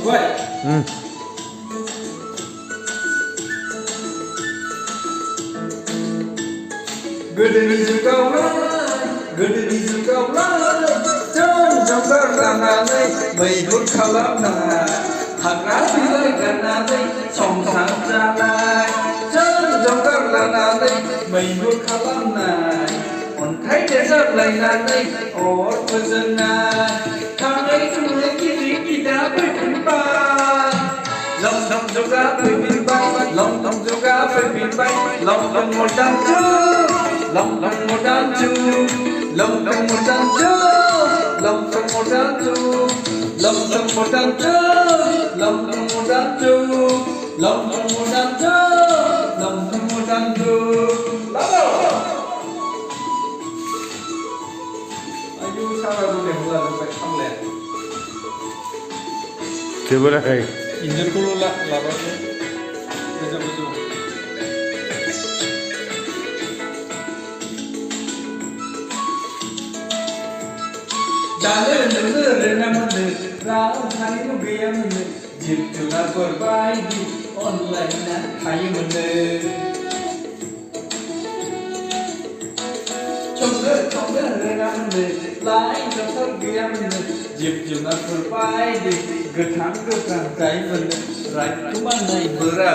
vậy Gördüğünüz kavlar, gördüğünüz kavlar, trong trong các làng này, mây hút kalam này, thằng áo đi gần này, trong sáng ra này, trong các làng này, mây hút kalam này, còn thấy thế rất lạnh này, ở quê dân này, thằng ấy không lấy cái gì đi đá với chúng ta. Lòng đồng dù cá với biển bay, lòng đồng dù cá với biển bay, lòng đồng một đàn chú, lòng đồng một đàn chú, lòng đồng một đàn chú, lòng đồng một đàn chú, lòng đồng một đàn chú, lòng đồng một đàn chú, lòng đồng một đàn chú, lòng đồng một đàn chú. Ayu sao là tôi để một lần phải không lẹ? Chưa bữa nay. Injil ko laban niya. Medyo. Dale naman rao thani mo gaya mo jip chuna korbai di online na kayo mo Chong naman lai trong thất gaya mo jip chuna korbai di Gerthang tay mình rạch chúng ban này vừa ra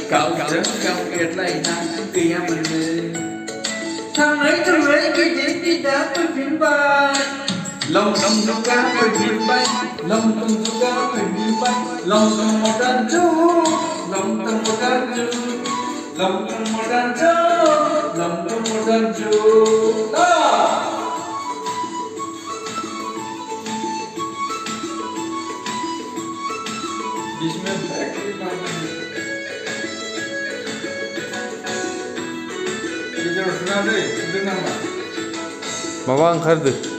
cạo trắng cạo kiệt lại nàng kia mình thằng ấy cái gì đi đá với phim bay lòng đồng dù cá với phim bay lòng đồng dù cá với phim bay lòng đồng một đàn chú lòng đồng một đàn chú lòng đồng một đàn chú lòng đồng một đàn chú đó. Bismillah Babam kırdı.